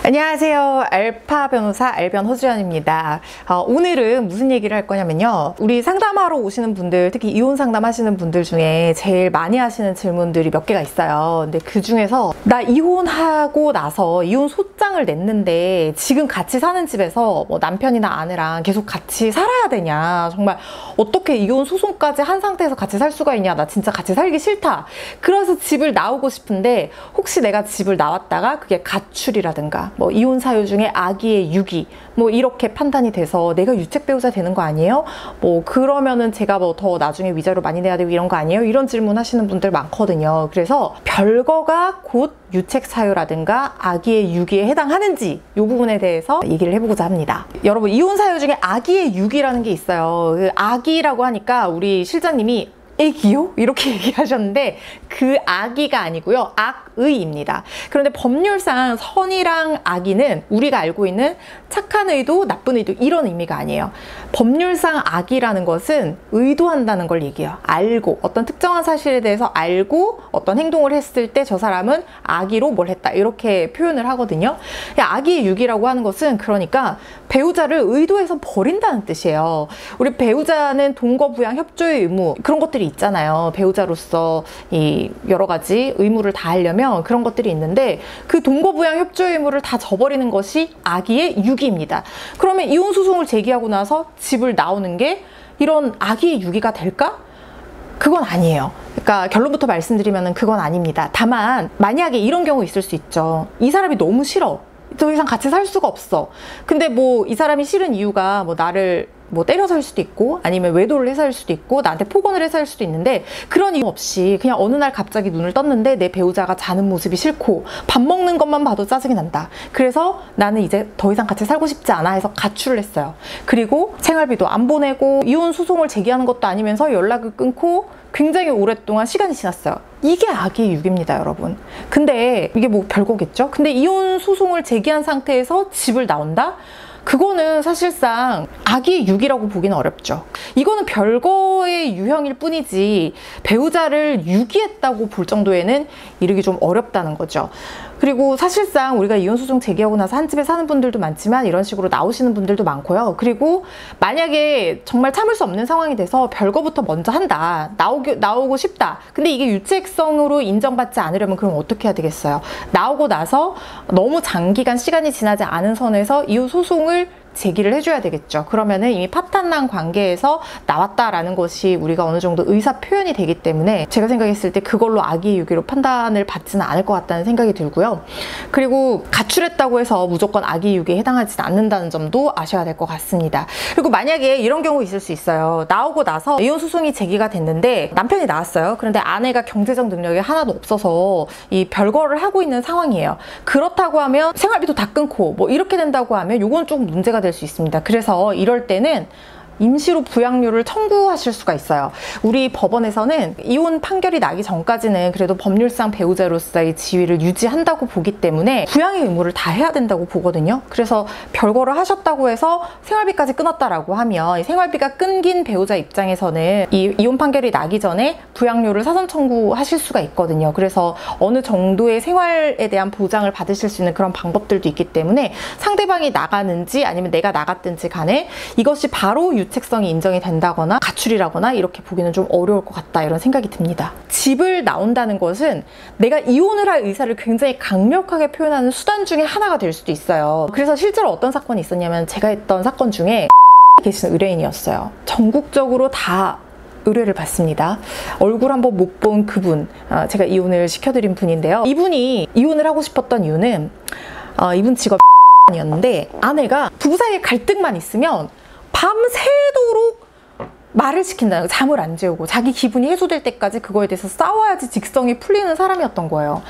안녕하세요. 알파 변호사 알변 허주연입니다. 오늘은 무슨 얘기를 할 거냐면요. 우리 상담하러 오시는 분들, 특히 이혼 상담하시는 분들 중에 제일 많이 하시는 질문들이 몇 개가 있어요. 근데 그 중에서 나 이혼하고 나서 이혼 소장을 냈는데 지금 같이 사는 집에서 뭐 남편이나 아내랑 계속 같이 살아야 되냐, 정말 어떻게 이혼 소송까지 한 상태에서 같이 살 수가 있냐, 나 진짜 같이 살기 싫다. 그래서 집을 나오고 싶은데 혹시 내가 집을 나왔다가 그게 가출이라든가 뭐 이혼 사유 중에 아기의 유기 뭐 이렇게 판단이 돼서 내가 유책 배우자 되는 거 아니에요? 뭐 그러면은 제가 뭐 더 나중에 위자료 많이 내야 되고 이런 거 아니에요? 이런 질문 하시는 분들 많거든요. 그래서 별거가 곧 유책 사유라든가 아기의 유기에 해당하는지 이 부분에 대해서 얘기를 해보고자 합니다. 여러분, 이혼 사유 중에 아기의 유기라는 게 있어요. 그 아기라고 하니까 우리 실장님이 애기요? 이렇게 얘기하셨는데 그 아기가 아니고요. 악의입니다. 그런데 법률상 선이랑 악의는 우리가 알고 있는 착한 의도, 나쁜 의도 이런 의미가 아니에요. 법률상 악의라는 것은 의도한다는 걸 얘기해요. 알고, 어떤 특정한 사실에 대해서 알고 어떤 행동을 했을 때 저 사람은 악의로 뭘 했다, 이렇게 표현을 하거든요. 악의의 유기라고 하는 것은 그러니까 배우자를 의도해서 버린다는 뜻이에요. 우리 배우자는 동거부양 협조의 의무, 그런 것들이 있잖아요. 배우자로서 이 여러 가지 의무를 다하려면 그런 것들이 있는데 그 동거부양 협조의 의무를 다 저버리는 것이 악의의 유기입니다. 그러면 이혼 소송을 제기하고 나서 집을 나오는 게 이런 악의의 유기가 될까? 그건 아니에요. 그러니까 결론부터 말씀드리면 그건 아닙니다. 다만 만약에 이런 경우 있을 수 있죠. 이 사람이 너무 싫어. 더 이상 같이 살 수가 없어. 근데 뭐 이 사람이 싫은 이유가 뭐 나를 뭐 때려서일 수도 있고 아니면 외도를 해서일 수도 있고 나한테 폭언을 해서일 수도 있는데 그런 이유 없이 그냥 어느 날 갑자기 눈을 떴는데 내 배우자가 자는 모습이 싫고 밥 먹는 것만 봐도 짜증이 난다. 그래서 나는 이제 더 이상 같이 살고 싶지 않아 해서 가출을 했어요. 그리고 생활비도 안 보내고 이혼 소송을 제기하는 것도 아니면서 연락을 끊고 굉장히 오랫동안 시간이 지났어요. 이게 악의의 유기입니다, 여러분. 근데 이게 뭐 별거겠죠? 근데 이혼 소송을 제기한 상태에서 집을 나온다? 그거는 사실상 악의의 유기라고 보기는 어렵죠. 이거는 별거의 유형일 뿐이지 배우자를 유기했다고 볼 정도에는 이르기 좀 어렵다는 거죠. 그리고 사실상 우리가 이혼소송 제기하고 나서 한 집에 사는 분들도 많지만 이런 식으로 나오시는 분들도 많고요. 그리고 만약에 정말 참을 수 없는 상황이 돼서 별거부터 먼저 한다, 나오고 싶다. 근데 이게 유책성으로 인정받지 않으려면 그럼 어떻게 해야 되겠어요? 나오고 나서 너무 장기간 시간이 지나지 않은 선에서 이혼소송을 제기를 해줘야 되겠죠. 그러면은 이미 파탄난 관계에서 나왔다라는 것이 우리가 어느 정도 의사 표현이 되기 때문에 제가 생각했을 때 그걸로 악의의 유기로 판단을 받지는 않을 것 같다는 생각이 들고요. 그리고 가출했다고 해서 무조건 악의의 유기에 해당하지는 않는다는 점도 아셔야 될 것 같습니다. 그리고 만약에 이런 경우 있을 수 있어요. 나오고 나서 이혼 소송이 제기가 됐는데 남편이 나왔어요. 그런데 아내가 경제적 능력이 하나도 없어서 이 별거를 하고 있는 상황이에요. 그렇다고 하면 생활비도 다 끊고 뭐 이렇게 된다고 하면 이건 좀 문제가 될 수 있습니다. 그래서 이럴 때는 임시로 부양료를 청구하실 수가 있어요. 우리 법원에서는 이혼 판결이 나기 전까지는 그래도 법률상 배우자로서의 지위를 유지한다고 보기 때문에 부양의 의무를 다 해야 된다고 보거든요. 그래서 별거를 하셨다고 해서 생활비까지 끊었다라고 하면 생활비가 끊긴 배우자 입장에서는 이 이혼 판결이 나기 전에 부양료를 사전 청구하실 수가 있거든요. 그래서 어느 정도의 생활에 대한 보장을 받으실 수 있는 그런 방법들도 있기 때문에 상대방이 나가는지 아니면 내가 나갔든지 간에 이것이 바로 유책성이 인정이 된다거나 가출이라거나 이렇게 보기는 좀 어려울 것 같다, 이런 생각이 듭니다. 집을 나온다는 것은 내가 이혼을 할 의사를 굉장히 강력하게 표현하는 수단 중에 하나가 될 수도 있어요. 그래서 실제로 어떤 사건이 있었냐면 제가 했던 사건 중에 계신 의뢰인이었어요. 전국적으로 다 의뢰를 받습니다. 얼굴 한번 못 본 그분, 제가 이혼을 시켜드린 분인데요. 이분이 이혼을 하고 싶었던 이유는 이분 직업이 이었는데 아내가 부부 사이에 갈등만 있으면 밤새도록 말을 시킨다는 거예요. 잠을 안 재우고 자기 기분이 해소될 때까지 그거에 대해서 싸워야지 직성이 풀리는 사람이었던 거예요.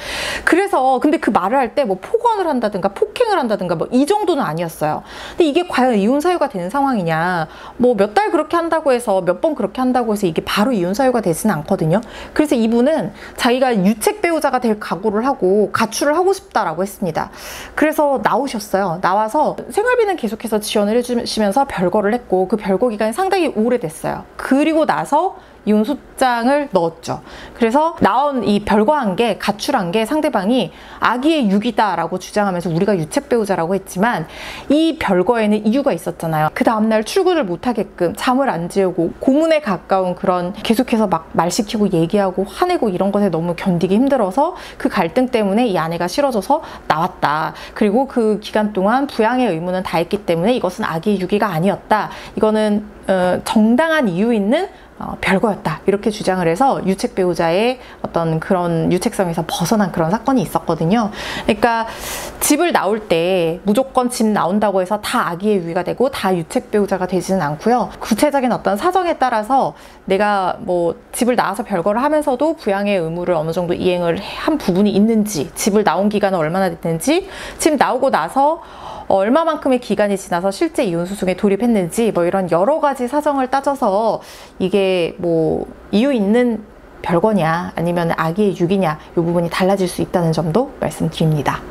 그래서 근데 그 말을 할 때 뭐 폭언을 한다든가 폭행을 한다든가 뭐 이 정도는 아니었어요. 근데 이게 과연 이혼 사유가 되는 상황이냐, 뭐 몇 달 그렇게 한다고 해서 몇 번 그렇게 한다고 해서 이게 바로 이혼 사유가 되지는 않거든요. 그래서 이분은 자기가 유책 배우자가 될 각오를 하고 가출을 하고 싶다라고 했습니다. 그래서 나오셨어요. 나와서 생활비는 계속해서 지원을 해주시면서 별거를 했고 그 별거 기간이 상당히 오래됐어요. 그리고 나서 이혼 소장을 넣었죠. 그래서 나온 이 별거한 게, 가출한 게 상대방이 아기의 유기다라고 주장하면서 우리가 유책 배우자라고 했지만 이 별거에는 이유가 있었잖아요. 그 다음날 출근을 못하게끔 잠을 안 재우고 고문에 가까운 그런, 계속해서 막 말 시키고 얘기하고 화내고 이런 것에 너무 견디기 힘들어서 그 갈등 때문에 이 아내가 싫어져서 나왔다. 그리고 그 기간 동안 부양의 의무는 다했기 때문에 이것은 아기의 유기가 아니었다. 이거는 정당한 이유 있는 별거였다. 이렇게 주장을 해서 유책 배우자의 어떤 그런 유책성에서 벗어난 그런 사건이 있었거든요. 그러니까 집을 나올 때 무조건 집 나온다고 해서 다 아기의 유기가 되고 다 유책 배우자가 되지는 않고요. 구체적인 어떤 사정에 따라서 내가 뭐 집을 나와서 별거를 하면서도 부양의 의무를 어느 정도 이행을 한 부분이 있는지, 집을 나온 기간은 얼마나 됐는지, 집 나오고 나서 얼마만큼의 기간이 지나서 실제 이혼 소송에 돌입했는지, 뭐 이런 여러 가지 사정을 따져서 이게 뭐 이유 있는 별거냐 아니면 아기의 유기냐, 이 부분이 달라질 수 있다는 점도 말씀드립니다.